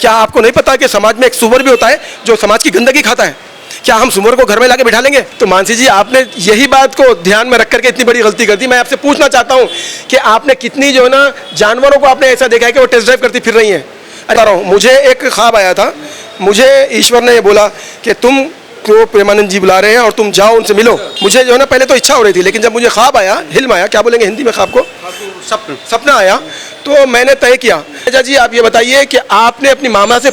क्या आपको नहीं पता कि समाज में एक सुअर भी होता है जो समाज की गंदगी खाता है? क्या हम सुअर को घर में लाके बिठा लेंगे? तो मानसी जी, आपने यही बात को ध्यान में रख करके इतनी बड़ी गलती कर दी। मैं आपसे पूछना चाहता हूँ कि आपने कितनी जो है ना जानवरों को आपने ऐसा देखा है कि वो टेस्ट ड्राइव करती फिर रही हैं? मुझे एक ख्वाब आया था, मुझे ईश्वर ने ये बोला कि तुम को प्रेमानंद जी बुला रहे हैं और तुम जाओ उनसे मिलो। मुझे जो है ना पहले तो इच्छा हो रही थी, लेकिन जब मुझे ख्वाब आया, हिल्म आया, क्या बोलेंगे हिंदी में ख्वाब को? सपना आया, तो मैंने तय किया। तनेजा जी, आप ये बताइए कि आपने अपनी मम्मा से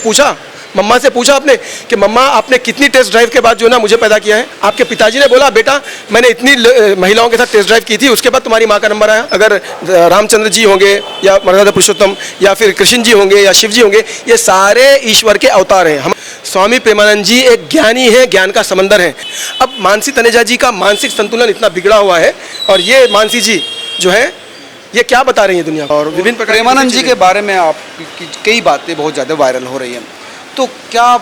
पूछा आपने कि मम्मा आपने कितनी टेस्ट ड्राइव के बाद जो है ना मुझे पैदा किया है? आपके पिताजी ने बोला बेटा मैंने इतनी महिलाओं के साथ टेस्ट ड्राइव की थी, उसके बाद तुम्हारी माँ का नंबर आया? अगर रामचंद्र जी होंगे या मर्यादा पुरुषोत्तम या फिर कृष्ण जी होंगे या शिव जी होंगे, ये सारे ईश्वर के अवतार हैं। हम स्वामी प्रेमानंद जी एक ज्ञानी है, ज्ञान का समंदर है। अब मानसी तनेजा जी का मानसिक संतुलन इतना बिगड़ा हुआ है, और ये मानसी जी जो है ये क्या बता रही है दुनिया को? और विभिन्न प्रकार प्रेमानंद जी के बारे में आपकी कई बातें बहुत ज़्यादा वायरल हो रही हैं, तो क्या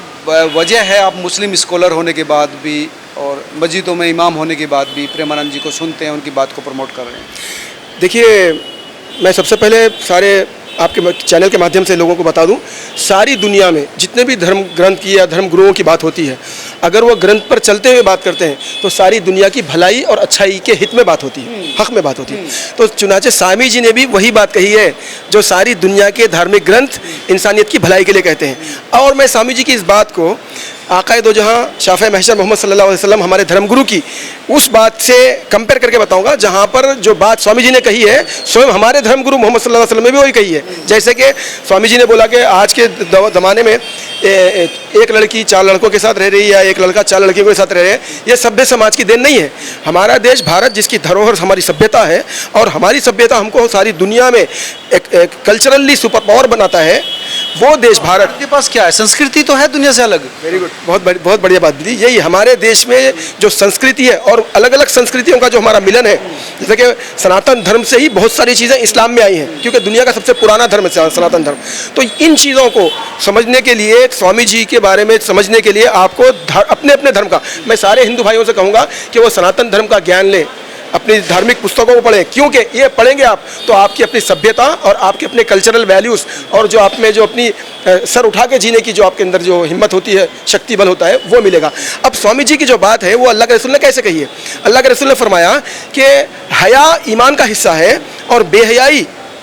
वजह है आप मुस्लिम स्कॉलर होने के बाद भी और मस्जिदों में इमाम होने के बाद भी प्रेमानंद जी को सुनते हैं, उनकी बात को प्रमोट कर रहे हैं? देखिए, मैं सबसे पहले सारे आपके चैनल के माध्यम से लोगों को बता दूं, सारी दुनिया में जितने भी धर्म ग्रंथ की या धर्म गुरुओं की बात होती है, अगर वो ग्रंथ पर चलते हुए बात करते हैं तो सारी दुनिया की भलाई और अच्छाई के हित में बात होती है, हक में बात होती है। तो चुनाचे स्वामी जी ने भी वही बात कही है जो सारी दुनिया के धार्मिक ग्रंथ इंसानियत की भलाई के लिए कहते हैं। और मैं स्वामी जी की इस बात को आकाए दो जहाँ शाफ़े महशर मोहम्मद सल्लल्लाहु अलैहि वसल्लम हमारे धर्मगुरु की उस बात से कंपेयर करके बताऊंगा, जहाँ पर जो बात स्वामी जी ने कही है स्वयं हमारे धर्मगुरु मोहम्मद सल्लल्लाहु अलैहि वसल्लम ने भी वही कही है। जैसे कि स्वामी जी ने बोला कि आज के ज़माने में एक लड़की 4 लड़कों के साथ रह रही है या एक लड़का 4 लड़कियों के साथ रह रहे हैं, ये सभ्य समाज की देन नहीं है। हमारा देश भारत, जिसकी धरोहर हमारी सभ्यता है, और हमारी सभ्यता हमको सारी दुनिया में एक कल्चरली सुपर पावर बनाता है, वो देश भारत के पास क्या है? संस्कृति तो है दुनिया से अलग। वेरी गुड, बहुत बढ़िया बात दी। यही हमारे देश में जो संस्कृति है और अलग अलग संस्कृतियों का जो हमारा मिलन है, जैसे कि सनातन धर्म से ही बहुत सारी चीज़ें इस्लाम में आई हैं, क्योंकि दुनिया का सबसे पुराना धर्म है सनातन धर्म। तो इन चीज़ों को समझने के लिए, स्वामी जी के बारे में समझने के लिए आपको अपने अपने धर्म का, मैं सारे हिंदू भाइयों से कहूँगा कि वो सनातन धर्म का ज्ञान लें, अपनी धार्मिक पुस्तकों को पढ़ें, क्योंकि ये पढ़ेंगे आप तो आपकी अपनी सभ्यता और आपके अपने कल्चरल वैल्यूज़ और जो आप में जो अपनी सर उठा के जीने की जो आपके अंदर जो हिम्मत होती है, शक्ति बल होता है, वो मिलेगा। अब स्वामी जी की जो बात है वो अल्लाह के रसूल ने कैसे कही है? अल्लाह के रसूल ने फरमाया कि हया ईमान का हिस्सा है और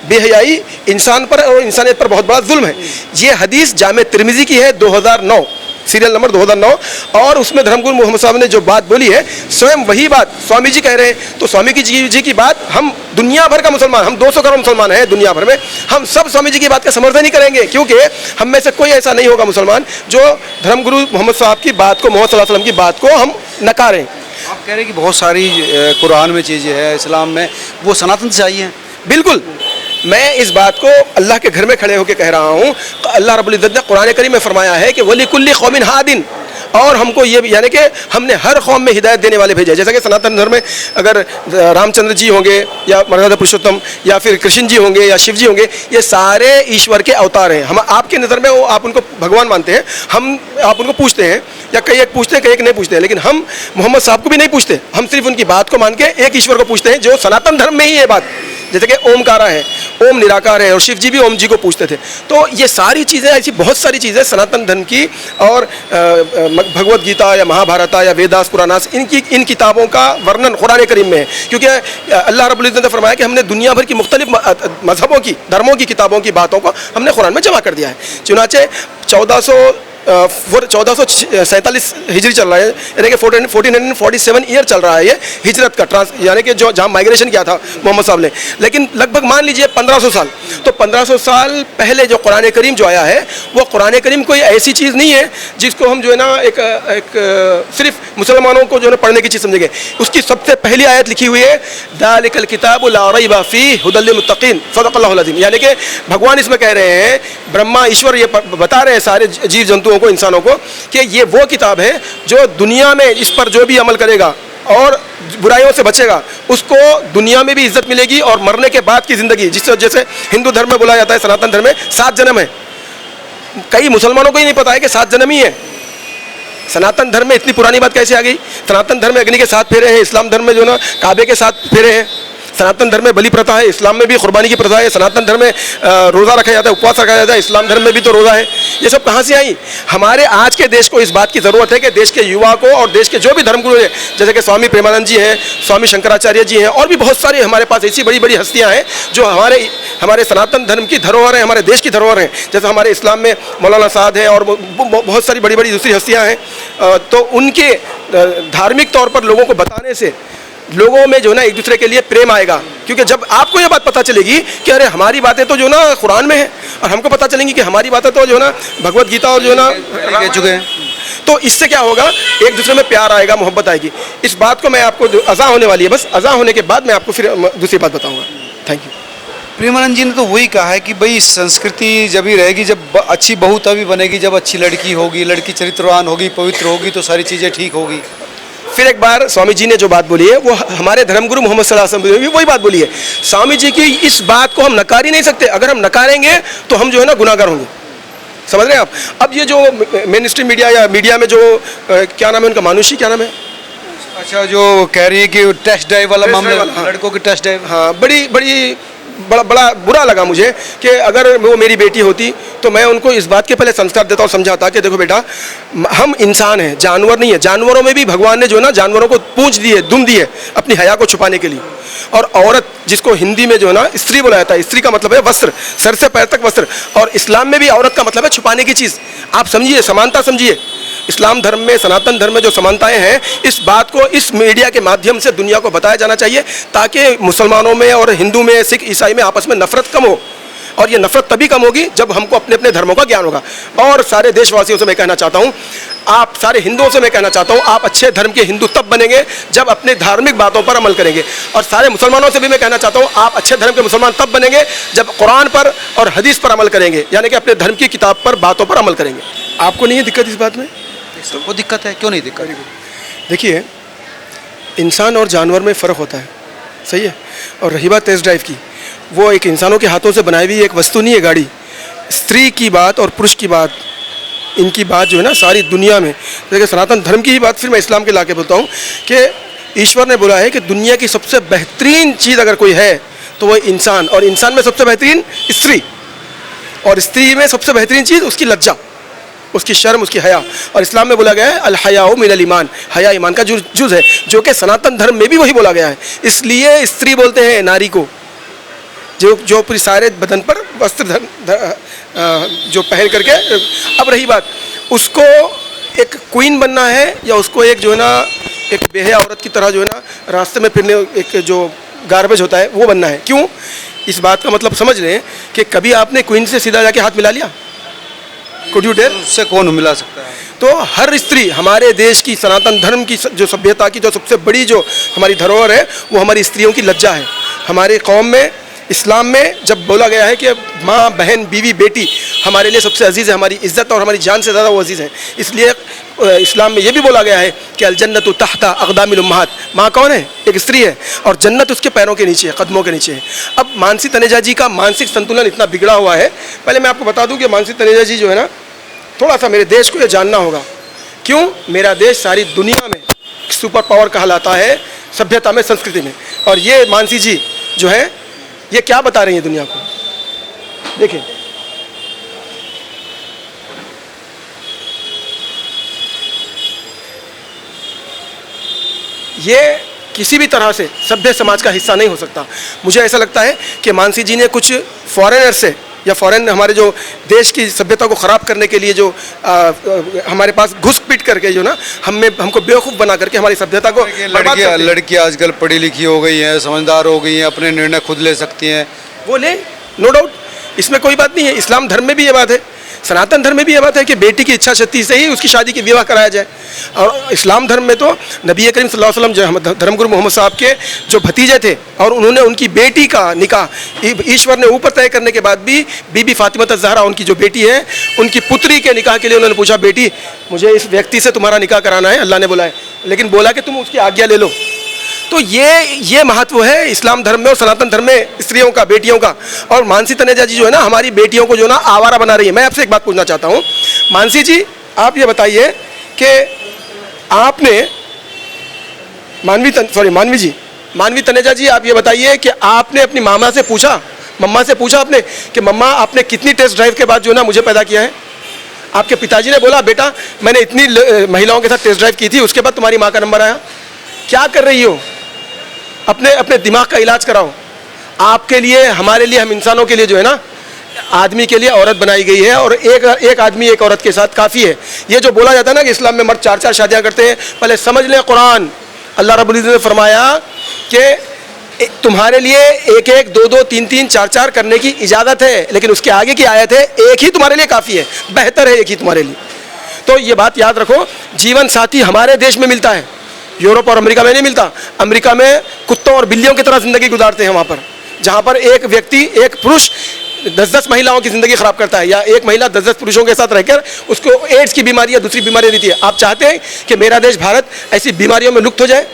बेहयाई इंसान पर और इंसानियत पर बहुत बड़ा जुल्म है। ये हदीस जामे तिरमिज़ी की है, 2009 सीरियल नंबर 2009, और उसमें धर्मगुरु मोहम्मद साहब ने जो बात बोली है स्वयं वही बात स्वामी जी कह रहे हैं। तो स्वामी जी की बात, हम दुनिया भर का मुसलमान, हम 200 करोड़ मुसलमान हैं दुनिया भर में, हम सब स्वामी जी की बात का समर्थन ही करेंगे, क्योंकि हम में से कोई ऐसा नहीं होगा मुसलमान जो धर्मगुरु मोहम्मद साहब की बात को, मोहम्मद सल्लल्लाहु अलैहि वसल्लम की बात को हम नकारें। आप कह रहे हैं कि बहुत सारी कुरान में चीज़ें हैं, इस्लाम में, वो सनातन से आई हैं। बिल्कुल, मैं इस बात को अल्लाह के घर में खड़े होकर कह रहा हूँ। अल्लाह रब्बुल इज़्ज़त ने कुरान करीम में फरमाया है कि वलिकुल्लि कौमिन हादिन, और हमको ये यानी कि हमने हर कौम में हिदायत देने वाले भेजे। जैसा कि सनातन धर्म में अगर रामचंद्र जी होंगे या मर्यादा पुरुषोत्तम या फिर कृष्ण जी होंगे या शिव जी होंगे, ये सारे ईश्वर के अवतार हैं। हम आपके नज़र में वो आप उनको भगवान मानते हैं, हम आप उनको पूछते हैं, या कई एक पूछते हैं कई एक नहीं पूछते हैं, लेकिन हम मोहम्मद साहब को भी नहीं पूछते, हम सिर्फ उनकी बात को मान के एक ईश्वर को पूछते हैं जो सनातन धर्म में ही है बात। जैसे कि ओमकारा है, ओम निराकार है, और शिव जी भी ओम जी को पूछते थे। तो ये सारी चीज़ें, ऐसी बहुत सारी चीज़ें सनातन धर्म की, और भगवत गीता या महाभारत या वेदास पुराणास, इन किताबों का वर्णन कुरान करीम में है। क्योंकि अल्लाह रब्बुल इज़्ज़त ने फरमाया कि हमने दुनिया भर की मुख्तलिफ मजहबों की, धर्मों की किताबों की बातों को हमने कुरान में जमा कर दिया है। चुनाचे 1447 हिजरी चल रहा है, यानी कि 1447 ईयर चल रहा है ये हिजरत का, यानी कि जो जहाँ माइग्रेशन किया था मोहम्मद साहब ने। लेकिन लगभग मान लीजिए 1500 साल, तो 1500 साल पहले जो कुरान करीम जो आया है, वो कुरान करीम कोई ऐसी चीज़ नहीं है जिसको हम जो है ना एक सिर्फ मुसलमानों को जो है पढ़ने की चीज़ समझेंगे। उसकी सबसे पहली आयत लिखी हुई है, ज़ालिकल किताबु ला रैब फीहि हुदल लिल मुत्तकीन, सदक़ल्लाहुल अज़ीम। यानी कि भगवान इसमें कह रहे हैं, ब्रह्मा ईश्वर ये बता रहे हैं सारे जीव जंतुओं को, इंसानों को, कि ये वो किताब है जो दुनिया में इस पर जो भी अमल करेगा और बुराइयों से बचेगा, उसको दुनिया में भी इज्जत मिलेगी, और मरने के बाद की ज़िंदगी, जिससे जैसे हिंदू धर्म में बोला जाता है, सनातन धर्म में 7 जन्म है। कई मुसलमानों को ही नहीं पता है कि 7 जन्म ही है। सनातन धर्म में इतनी पुरानी बात कैसे आ गई? सनातन धर्म में अग्नि के 7 फेरे हैं, इस्लाम धर्म में जो ना काबे के 7 फेरे हैं। सनातन धर्म में बलि प्रथा है, इस्लाम में भी कुर्बानी की प्रथा है, सनातन धर्म में रोज़ा रखा जाता है, उपवास रखा जाता है, इस्लाम धर्म में भी तो रोज़ा है। ये सब कहाँ से आई? हमारे आज के देश को इस बात की ज़रूरत है कि देश के युवा को और देश के जो भी धर्मगुरु हैं, जैसे कि स्वामी प्रेमानंद जी हैं, स्वामी शंकराचार्य जी हैं, और भी बहुत सारी हमारे पास ऐसी बड़ी बड़ी हस्तियाँ हैं जो हमारे सनातन धर्म की धरोहर है, हमारे देश की धरोहर है। जैसे हमारे इस्लाम में मौलाना साद है और बहुत सारी बड़ी बड़ी दूसरी हस्तियाँ हैं। तो उनके धार्मिक तौर पर लोगों को बताने से लोगों में जो है ना एक दूसरे के लिए प्रेम आएगा, क्योंकि जब आपको ये बात पता चलेगी कि अरे हमारी बातें तो जो ना कुरान में है, और हमको पता चलेंगी कि हमारी बातें तो जो ना भगवत गीता और जो ना कह चुके हैं, तो इससे क्या होगा, एक दूसरे में प्यार आएगा, मोहब्बत आएगी। इस बात को मैं आपको अज़ा होने वाली है, बस अज़ा होने के बाद मैं आपको फिर दूसरी बात बताऊँगा। Thank you. प्रेमानंद जी ने तो वही कहा है कि भाई संस्कृति जब ही रहेगी, जब अच्छी बहू तभी बनेगी, जब अच्छी लड़की होगी, लड़की चरित्रवान होगी, पवित्र होगी, तो सारी चीज़ें ठीक होगी। फिर एक बार स्वामी जी ने जो बात बोली है वो हमारे धर्मगुरु मोहम्मद सल्लल्लाहु अलैहि वसल्लम ने भी वही बात बोली है। स्वामी जी की इस बात को हम नकार ही नहीं सकते। अगर हम नकारेंगे तो हम जो है ना गुनाहगार होंगे। समझ रहे हैं आप? अब ये जो मेन स्ट्रीम मीडिया या मीडिया में जो क्या नाम है उनका, मानुषी क्या नाम है, अच्छा, जो कह रही है कि टेस्ट ड्राइव वाला मामला, हाँ। लड़कों की टेस्ट ड्राइव, हाँ, बड़ा बुरा लगा मुझे कि अगर वो मेरी बेटी होती तो मैं उनको इस बात के पहले संस्कार देता और समझाता कि देखो बेटा, हम इंसान हैं, जानवर नहीं है। जानवरों में भी भगवान ने जो ना जानवरों को पूंछ दी है, दुम दी है अपनी हया को छुपाने के लिए। और औरत, जिसको हिंदी में जो है ना स्त्री बोला जाता है, स्त्री का मतलब है वस्त्र, सर से पैर तक वस्त्र, और इस्लाम में भी औरत का मतलब है छुपाने की चीज़। आप समझिए, समानता समझिए। इस्लाम धर्म में, सनातन धर्म में जो समानताएं हैं, इस बात को इस मीडिया के माध्यम से दुनिया को बताया जाना चाहिए, ताकि मुसलमानों में और हिंदू में, सिख ईसाई में आपस में नफरत कम हो। और ये नफरत तभी कम होगी जब हमको अपने अपने धर्मों का ज्ञान होगा। और सारे देशवासियों से मैं कहना चाहता हूँ, आप सारे हिंदुओं से मैं कहना चाहता हूँ, आप अच्छे धर्म के हिंदू तब बनेंगे जब अपने धार्मिक बातों पर अमल करेंगे। और सारे मुसलमानों से भी मैं कहना चाहता हूँ, आप अच्छे धर्म के मुसलमान तब बनेंगे जब कुरान पर और हदीस पर अमल करेंगे, यानी कि अपने धर्म की किताब पर, बातों पर अमल करेंगे। आपको नहीं है दिक्कत इस बात में? वो दिक्कत है, क्यों नहीं दिक्कत? देखिए, इंसान और जानवर में फ़र्क होता है, सही है। और रही बात टेस्ट ड्राइव की, वो एक इंसानों के हाथों से बनाई हुई एक वस्तु नहीं है गाड़ी। स्त्री की बात और पुरुष की बात, इनकी बात जो है ना सारी दुनिया में, जैसे सनातन धर्म की ही बात फिर मैं इस्लाम के लाके बोलता हूँ कि ईश्वर ने बोला है कि दुनिया की सबसे बेहतरीन चीज़ अगर कोई है तो वो इंसान, और इंसान में सबसे बेहतरीन स्त्री, और स्त्री में सबसे बेहतरीन चीज़ उसकी लज्जा, उसकी शर्म, उसकी हया। और इस्लाम में बोला गया है अल हयाउ मिनल ईमान, हया ईमान का जुज़ है, जो कि सनातन धर्म में भी वही बोला गया है। इसलिए स्त्री बोलते हैं नारी को, जो पूरी सारे बदन पर वस्त्र जो पहन करके। अब रही बात, उसको एक क्वीन बनना है या उसको एक जो है ना एक बेहया औरत की तरह जो है ना रास्ते में फिरने, एक जो गार्बेज होता है वो बनना है? क्यों? इस बात का मतलब समझ रहे हैं कि कभी आपने क्वीन से सीधा जाके हाथ मिला लिया? Could you dare? उससे कौन मिला सकता है? तो हर स्त्री, हमारे देश की सनातन धर्म की जो सभ्यता की जो सबसे बड़ी जो हमारी धरोहर है वो हमारी स्त्रियों की लज्जा है। हमारे कौम में, इस्लाम में जब बोला गया है कि माँ, बहन, बीवी, बेटी हमारे लिए सबसे अजीज़ है, हमारी इज़्ज़त और हमारी जान से ज़्यादा वो अजीज़ है, इसलिए इस्लाम में ये भी बोला गया है कि अल जन्नतु तहता अक़दामिल उम्महात। माँ कौन है? एक स्त्री है, और जन्नत उसके पैरों के नीचे है, कदमों के नीचे है। अब मानसी तनेजा जी का मानसिक संतुलन इतना बिगड़ा हुआ है। पहले मैं आपको बता दूं कि मानसी तनेजा जी जो है ना, थोड़ा सा मेरे देश को ये जानना होगा। क्यों? मेरा देश सारी दुनिया में सुपर पावर कहलाता है, सभ्यता में, संस्कृति में। और ये मानसी जी जो है ये क्या बता रही है दुनिया को, देखिए। ये किसी भी तरह से सभ्य समाज का हिस्सा नहीं हो सकता। मुझे ऐसा लगता है कि मानसी जी ने कुछ फॉरेनर से या फॉरेन हमारे जो देश की सभ्यता को ख़राब करने के लिए जो हमारे पास घुस पीट करके जो ना हमको बेवकूफ़ बना करके हमारी सभ्यता को लड़कियाँ आजकल पढ़ी लिखी हो गई हैं, समझदार हो गई हैं, अपने निर्णय खुद ले सकती हैं। वो ले, नो डाउट, इसमें कोई बात नहीं है। इस्लाम धर्म में भी ये बात है, सनातन धर्म में भी ये बात है कि बेटी की इच्छा शक्ति से ही उसकी शादी की विवाह कराया जाए। और इस्लाम धर्म में तो नबी करीम सल्लल्लाहु अलैहि वसल्लम जो धर्मगुरु मोहम्मद साहब के जो भतीजे थे, और उन्होंने उनकी बेटी का निकाह ईश्वर ने ऊपर तय करने के बाद भी बीबी फातिमा ज़हरा, उनकी जो बेटी है, उनकी पुत्री के निकाह के लिए उन्होंने पूछा, बेटी मुझे इस व्यक्ति से तुम्हारा निकाह कराना है, अल्लाह ने बोला है, लेकिन बोला कि तुम उसकी आज्ञा ले लो। तो ये महत्व है इस्लाम धर्म में और सनातन धर्म में स्त्रियों का, बेटियों का। और मानसी तनेजा जी जो है ना हमारी बेटियों को जो ना आवारा बना रही है। मैं आपसे एक बात पूछना चाहता हूँ, मानसी जी आप ये बताइए कि आपने मानवी जी मानवी तनेजा जी, आप ये बताइए कि आपने अपनी मम्मा से पूछा आपने कि मम्मा आपने कितनी टेस्ट ड्राइव के बाद जो है ना मुझे पैदा किया है? आपके पिताजी ने बोला बेटा मैंने इतनी महिलाओं के साथ टेस्ट ड्राइव की थी, उसके बाद तुम्हारी माँ का नंबर आया? क्या कर रही हो? अपने दिमाग का इलाज कराओ। आपके लिए, हमारे लिए, हम इंसानों के लिए जो है ना, आदमी के लिए औरत बनाई गई है और एक आदमी एक औरत के साथ काफ़ी है। ये जो बोला जाता है ना कि इस्लाम में मर्द 4-4 शादियां करते हैं, पहले समझ लें कुरान, अल्लाह रब्बुल इज़्ज़त ने फरमाया कि तुम्हारे लिए 1-1, 2-2, 3-3, 4-4 करने की इजाज़त है, लेकिन उसके आगे की आयत है एक ही तुम्हारे लिए काफ़ी है, बेहतर है एक ही तुम्हारे लिए। तो ये बात याद रखो, जीवन साथी हमारे देश में मिलता है, यूरोप और अमेरिका में नहीं मिलता। अमेरिका में कुत्तों और बिल्लियों की तरह ज़िंदगी गुजारते हैं वहाँ पर, जहाँ पर एक व्यक्ति, एक पुरुष 10-10 महिलाओं की ज़िंदगी ख़राब करता है, या एक महिला 10-10 पुरुषों के साथ रहकर उसको एड्स की बीमारी या दूसरी बीमारी देती है। आप चाहते हैं कि मेरा देश भारत ऐसी बीमारियों में लुप्त हो जाए?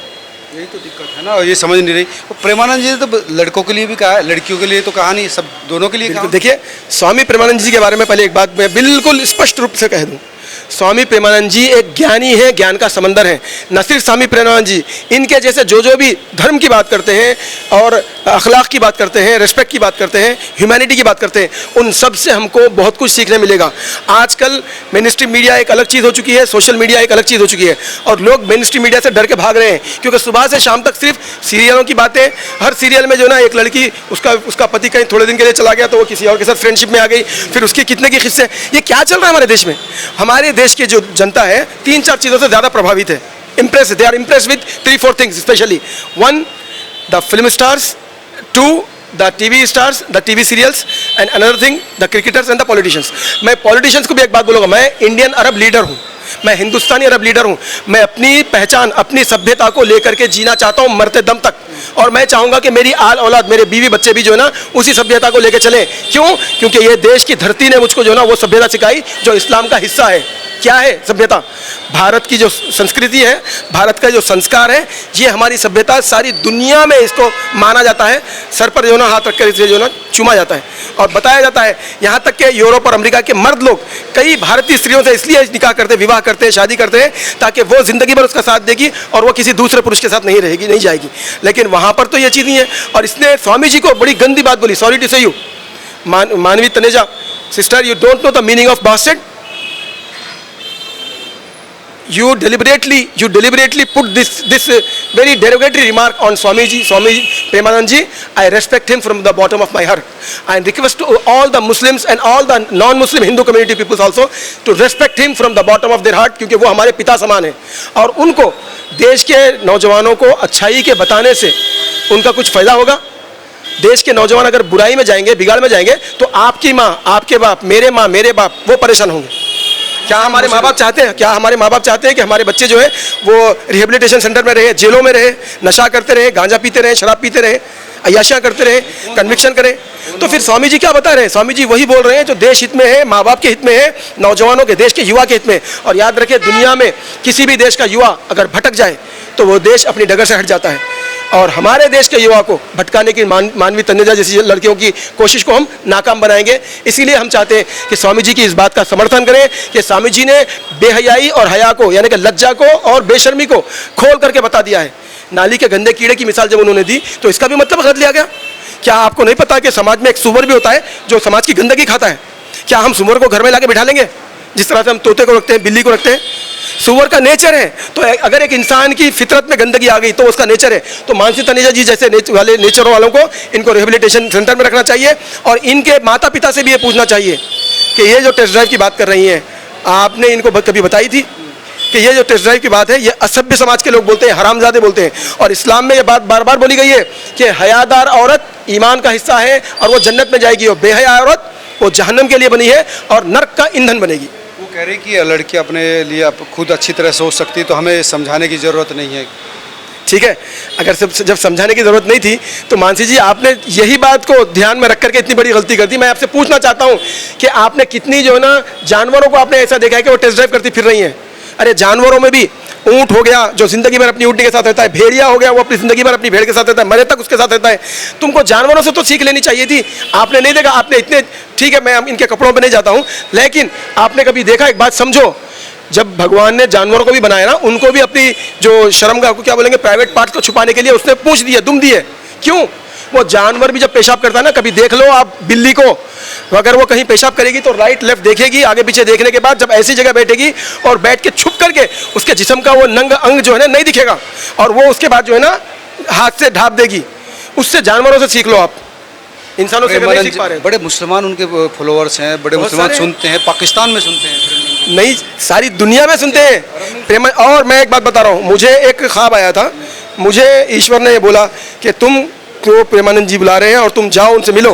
यही तो दिक्कत है ना, ये समझ नहीं रही। प्रेमानंद जी ने तो लड़कों के लिए भी कहा है, लड़कियों के लिए तो कहा नहीं, सब दोनों के लिए कहा। देखिए, स्वामी प्रेमानंद जी के बारे में पहले एक बात मैं बिल्कुल स्पष्ट रूप से कह दूं। स्वामी प्रेमानंद जी एक ज्ञानी है, ज्ञान का समंदर है। न सिर्फ स्वामी प्रेमानंद जी, इनके जैसे जो भी धर्म की बात करते हैं और अखलाक की बात करते हैं, रिस्पेक्ट की बात करते हैं, ह्यूमैनिटी की बात करते हैं, उन सब से हमको बहुत कुछ सीखने मिलेगा। आजकल मेनस्ट्रीम मीडिया एक अलग चीज़ हो चुकी है, सोशल मीडिया एक अलग चीज़ हो चुकी है, और लोग मेनस्ट्रीम मीडिया से डर के भाग रहे हैं, क्योंकि सुबह से शाम तक सिर्फ सीरियलों की बातें। हर सीरियल में जो ना एक लड़की, उसका पति कहीं थोड़े दिन के लिए चला गया तो वो किसी और के साथ फ्रेंडशिप में आ गई, फिर उसके कितने के किस्से। ये क्या चल रहा है हमारे देश में? हमारे देश की जो जनता है 3-4 चीज़ों से ज़्यादा प्रभावित है। They are impress with 3-4 things specially. 1, the film stars, 2, the TV stars, the TV serials, and another thing the cricketers and the politicians. मैं पॉलिटिशियंस को भी एक बात बोलूँगा, मैं इंडियन अरब लीडर हूँ, मैं हिंदुस्तानी अरब लीडर हूँ। मैं अपनी पहचान, अपनी सभ्यता को लेकर के जीना चाहता हूँ मरते दम तक, और मैं चाहूँगा कि मेरी आल औलाद, मेरे बीवी बच्चे भी जो है ना उसी सभ्यता को लेकर चलें। क्यों? क्योंकि ये देश की धरती ने मुझको जो है ना वो सभ्यता सिखाई जो इस्लाम का हिस्सा है। क्या है सभ्यता? भारत की जो संस्कृति है, भारत का जो संस्कार है, ये हमारी सभ्यता सारी दुनिया में इसको माना जाता है। सर पर जो ना हाथ रखकर इसे जो ना चूमा जाता है और बताया जाता है। यहाँ तक कि यूरोप और अमेरिका के मर्द लोग कई भारतीय स्त्रियों से इसलिए निकाह करते, विवाह करते हैं, शादी करते हैं, ताकि वो ज़िंदगी भर उसका साथ देगी और वो किसी दूसरे पुरुष के साथ नहीं रहेगी, नहीं जाएगी। लेकिन वहाँ पर तो ये चीज़ नहीं है। और इसने स्वामी जी को बड़ी गंदी बात बोली, sorry to say you, Manvi Taneja sister, you don't know the meaning of bastard. You deliberately put this very derogatory remark on Swami Premanand ji. I respect him from the bottom of my heart. I request to all the Muslims and all the non-Muslim Hindu community peoples also to respect him from the bottom of their heart, क्योंकि वो हमारे पिता समान हैं और उनको देश के नौजवानों को अच्छाई के बताने से उनका कुछ फ़ायदा होगा। देश के नौजवान अगर बुराई में जाएंगे, बिगाड़ में जाएंगे, तो आपकी माँ, आपके बाप, मेरे माँ, मेरे बाप, वो परेशान होंगे। क्या हमारे माँ बाप चाहते हैं? क्या हमारे माँ बाप चाहते हैं कि हमारे बच्चे जो है वो रिहेबिलिटेशन सेंटर में रहे, जेलों में रहे, नशा करते रहे, गांजा पीते रहे, शराब पीते रहे, अय्याशियाँ करते रहे, कन्विक्शन करें? तो फिर स्वामी जी क्या बता रहे हैं? स्वामी जी वही बोल रहे हैं जो देश हित में है, माँ बाप के हित में है, नौजवानों के, देश के युवा के हित में। और याद रखें, दुनिया में किसी भी देश का युवा अगर भटक जाए तो वो देश अपनी डगर से हट जाता है। और हमारे देश के युवा को भटकाने की मानवी तनेजा जैसी लड़कियों की कोशिश को हम नाकाम बनाएंगे। इसीलिए हम चाहते हैं कि स्वामी जी की इस बात का समर्थन करें कि स्वामी जी ने बेहयाई और हया को, यानी कि लज्जा को और बेशर्मी को खोल करके बता दिया है। नाली के गंदे कीड़े की मिसाल जब उन्होंने दी तो इसका भी मतलब गलत लिया गया। क्या आपको नहीं पता कि समाज में एक सुअर भी होता है जो समाज की गंदगी खाता है? क्या हम सुअर को घर में लाके बिठा लेंगे जिस तरह से हम तोते को रखते हैं, बिल्ली को रखते हैं? सुअर का नेचर है। तो अगर एक इंसान की फितरत में गंदगी आ गई तो उसका नेचर है। तो मानसी तनेजा जी जैसे नेचर वालों को इनको रिहेबिलिटेशन सेंटर में रखना चाहिए और इनके माता पिता से भी ये पूछना चाहिए कि ये जो टेस्ट ड्राइव की बात कर रही हैं, आपने इनको कभी बताई थी कि ये जो टेस्ट ड्राइव की बात है ये असभ्य समाज के लोग बोलते हैं, हरामजादे बोलते हैं। और इस्लाम में ये बात बार बार बोली गई है कि हयादार औरत ईमान का हिस्सा है और वो जन्नत में जाएगी, और बेहया औरत वो जहन्नम के लिए बनी है और नर्क का ईंधन बनेगी। वो कह रही कि लड़की अपने लिए आप खुद अच्छी तरह सोच सकती है, तो हमें समझाने की ज़रूरत नहीं है। ठीक है, अगर जब समझाने की ज़रूरत नहीं थी तो मानसी जी आपने यही बात को ध्यान में रख करके इतनी बड़ी गलती कर दी। मैं आपसे पूछना चाहता हूँ कि आपने कितनी जो है ना जानवरों को आपने ऐसा देखा है कि वो टेस्ट ड्राइव करती फिर रही हैं? अरे जानवरों में भी ऊँट हो गया जो ज़िंदगी भर अपनी ऊँटनी के साथ रहता है, भेड़िया हो गया वो अपनी ज़िंदगी भर अपनी भेड़ के साथ रहता है, मरे तक उसके साथ रहता है। तुमको जानवरों से तो सीख लेनी चाहिए थी, आपने नहीं देखा। आपने इतने, ठीक है मैं इनके कपड़ों पर नहीं जाता हूँ, लेकिन आपने कभी देखा, एक बात समझो, जब भगवान ने जानवरों को भी बनाया ना, उनको भी अपनी जो शर्मगाह को क्या बोलेंगे, प्राइवेट पार्ट को छुपाने के लिए उसने पूंछ दिए, दुम दिए। क्यों? वो जानवर भी जब पेशाब करता है ना, कभी देख लो आप बिल्ली को, अगर वो कहीं पेशाब करेगी तो राइट लेफ्ट देखेगी, आगे पीछे देखने के बाद जब ऐसी जगह बैठेगी और बैठ के छुप करके उसके जिस्म का वो नंग अंग जो है ना नहीं दिखेगा, और वो उसके बाद जो है ना हाथ से ढाप देगी। उससे जानवरों से सीख लो आप, इंसानों से नहीं सीख पा रहे। बड़े मुसलमान उनके फॉलोअर्स हैं, बड़े बहुत मुसलमान सारे सुनते हैं, पाकिस्तान में सुनते हैं, नहीं सारी दुनिया में सुनते हैं प्रेम। और मैं एक बात बता रहा हूँ, मुझे एक ख्वाब आया था, मुझे ईश्वर ने ये बोला कि तुम को प्रेमानंद जी बुला रहे हैं और तुम जाओ उनसे मिलो,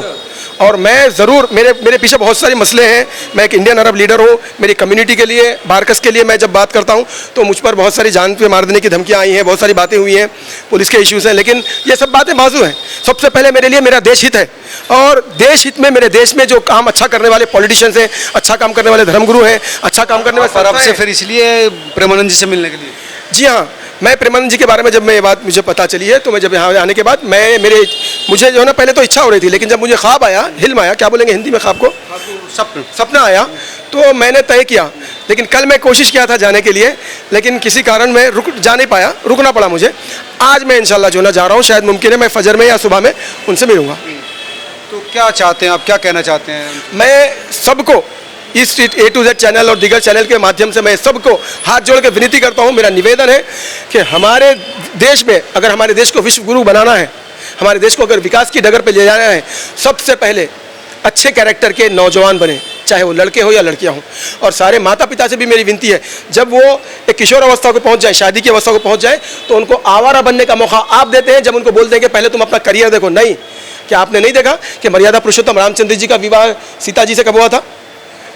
और मैं ज़रूर, मेरे पीछे बहुत सारे मसले हैं, मैं एक इंडियन अरब लीडर हूँ, मेरी कम्युनिटी के लिए, बारकस के लिए मैं जब बात करता हूँ तो मुझ पर बहुत सारी जान पे मार देने की धमकियाँ आई हैं, बहुत सारी बातें हुई हैं, पुलिस के इश्यूज़ हैं, लेकिन ये सब बातें बाजू हैं। सबसे पहले मेरे लिए मेरा देश हित है, और देश हित में मेरे देश में जो काम अच्छा करने वाले पॉलिटिशियंस हैं, अच्छा काम करने वाले धर्मगुरु हैं, अच्छा काम करने वाले और अब से संस्थाएं हैं। फिर इसलिए प्रेमानंद जी से मिलने के लिए। जी हाँ, मैं प्रेमानंद जी के बारे में जब मैं ये बात मुझे पता चली है, तो मैं जब यहाँ आने के बाद मुझे जो है ना पहले तो इच्छा हो रही थी, लेकिन जब मुझे ख्वाब आया, हिल्म आया, क्या बोलेंगे हिंदी में ख्वाब को, सपना आया, तो मैंने तय किया। लेकिन कल मैं कोशिश किया था जाने के लिए, लेकिन किसी कारण मैं जा नहीं पाया, रुकना पड़ा मुझे। आज मैं इंशाल्लाह जो ना जा रहा हूँ, शायद मुमकिन है मैं फजर में या सुबह में उनसे मिलूंगा। तो क्या चाहते हैं आप, क्या कहना चाहते हैं? मैं सबको इस A to Z चैनल और दीगर चैनल के माध्यम से मैं सबको हाथ जोड़ के विनती करता हूँ, मेरा निवेदन है कि हमारे देश में अगर हमारे देश को विश्व गुरु बनाना है, हमारे देश को अगर विकास की डगर पे ले जाना है, सबसे पहले अच्छे कैरेक्टर के नौजवान बने, चाहे वो लड़के हो या लड़कियां हों। और सारे माता पिता से भी मेरी विनती है, जब वो एक किशोर अवस्था को पहुंच जाए, शादी की अवस्था को पहुंच जाए, तो उनको आवारा बनने का मौका आप देते हैं, जब उनको बोल देंगे पहले तुम अपना करियर देखो। नहीं, क्या आपने नहीं देखा कि मर्यादा पुरुषोत्तम रामचंद्र जी का विवाह सीता जी से कब हुआ था?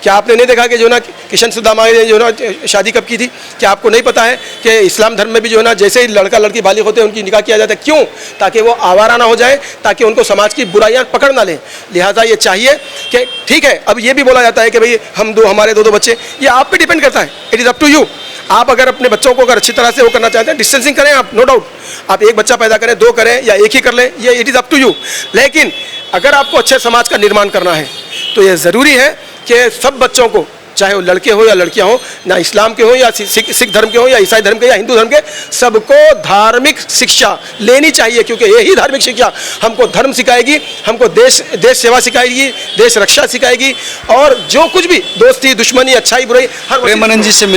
क्या आपने नहीं देखा कि जो ना किशन सुदामा ने जो ना शादी कब की थी? क्या आपको नहीं पता है कि इस्लाम धर्म में भी जो है ना जैसे ही लड़का लड़की बालिग होते हैं उनकी निकाह किया जाता है? क्यों? ताकि वो आवारा ना हो जाए, ताकि उनको समाज की बुराइयां पकड़ ना लें। लिहाजा ये चाहिए कि ठीक है, अब ये भी बोला जाता है कि भाई हमारे दो बच्चे, ये आप पे डिपेंड करता है, it is up to you. आप अगर अपने बच्चों को अगर अच्छी तरह से वो करना चाहते हैं, डिस्टेंसिंग करें आप, नो डाउट, आप एक बच्चा पैदा करें, दो करें या एक ही कर लें, ये it is up to you. लेकिन अगर आपको अच्छे समाज का निर्माण करना है तो ये ज़रूरी है कि सब बच्चों को, चाहे वो लड़के हो या लड़कियां हो, ना इस्लाम के हो या सिख धर्म के हो या ईसाई धर्म के या हिंदू धर्म के, सबको धार्मिक शिक्षा लेनी चाहिए, क्योंकि यही धार्मिक शिक्षा हमको धर्म सिखाएगी, हमको देश सेवा सिखाएगी, देश रक्षा सिखाएगी, और जो कुछ भी दोस्ती दुश्मनी अच्छाई बुराई हर प्रेमानंद जी से